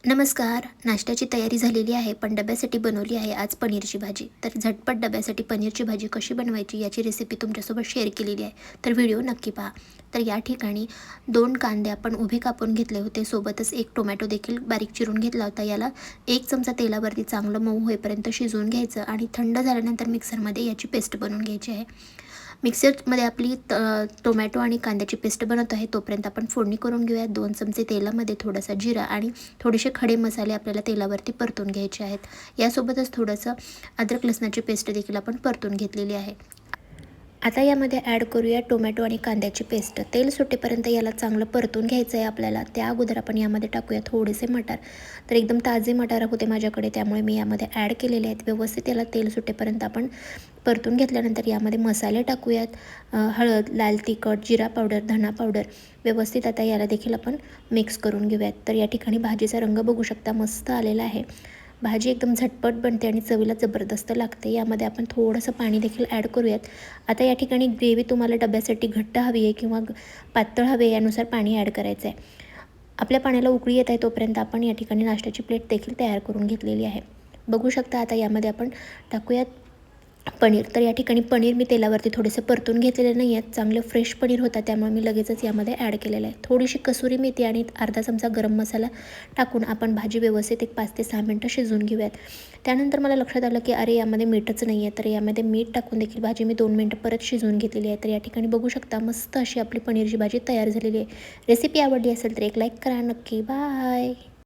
नमस्कार. नाश्त्याची तयारी झालेली आहे, पण डब्यासाठी बनवली आहे आज पनीरची भाजी. तर झटपट डब्यासाठी पनीरची भाजी कशी बनवायची याची रेसिपी तुमच्यासोबत शेअर केलेली आहे. तर व्हिडिओ नक्की पहा. तर या ठिकाणी 2 कांदे आपण उभे कापून घेतले होते. सोबतच 1 टोमॅटो देखील बारीक चिरून घेतला होता. याला 1 चमचा तेलावरती चांगलं मऊ होईपर्यंत शिजवून घ्यायचं आणि थंड झाल्यानंतर मिक्सरमध्ये याची पेस्ट बनवून घ्यायची आहे. मिक्सरमध्ये आपली टोमॅटो आणि कांद्याची पेस्ट बनवत आहे. तोपर्यंत आपण फोडणी करून घेऊया. 2 चमचे तेलामध्ये थोडासा जिरा आणि थोडेसे खडे मसाले आपल्याला तेलावरती परतून घ्यायचे आहेत. यासोबतच थोडंसं अद्रक लसणाची पेस्ट देखील आपण परतून घेतलेली आहे. आता यामध्ये ॲड करूया टोमॅटो आणि कांद्याची पेस्ट. तेल सुटेपर्यंत याला चांगलं परतून घ्यायचं आहे आपल्याला. त्या अगोदर आपण यामध्ये टाकूया थोडेसे मटार. तर एकदम ताजे मटार होते माझ्याकडे, त्यामुळे मी यामध्ये ॲड केलेले आहेत. व्यवस्थित याला तेल सुटेपर्यंत आपण परतून घेतल्यानंतर यामध्ये मसाले टाकूयात. हळद, लाल तिखट, जिरा पावडर, धना पावडर. व्यवस्थित आता याला देखील आपण मिक्स करून घेऊयात. तर या ठिकाणी भाजीचा रंग बघू शकता, मस्त आलेला आहे. भाजी एकदम झटपट बनते आणि चवीला जबरदस्त लागते. यामध्ये आपण थोडंसं पाणी देखील ॲड करूयात. आता या ठिकाणी ग्रेव्ही तुम्हाला डब्यासाठी घट्ट हवी आहे किंवा पातळ हवी आहे, यानुसार पाणी ॲड करायचं आहे. आपल्या पाण्याला उकळी येत आहे तोपर्यंत आपण या ठिकाणी नाश्त्याची प्लेट देखील तयार करून घेतलेली आहे. बघू शकता. आता यामध्ये आपण टाकूयात पनीर. तर या ठिकाणी पनीर मी तेलावरती थोडेसे परतून घेतलेले नाही आहेत. चांगलं फ्रेश पनीर होता, त्यामुळे मी लगेचच यामध्ये ॲड केलेलं आहे. थोडीशी कसुरी मेथी आणि अर्धा चमचा गरम मसाला टाकून आपण भाजी व्यवस्थित एक 5 ते 6 मिनटं शिजवून घेऊयात. त्यानंतर मला लक्षात आलं की अरे यामध्ये मीठच नाही आहे, तर यामध्ये मीठ टाकून देखील भाजी मी 2 मिनटं परत शिजवून घेतलेली आहे. तर या ठिकाणी बघू शकता, मस्त अशी आपली पनीरची भाजी तयार झालेली आहे. रेसिपी आवडली असेल तर एक लाईक करा नक्की. बाय.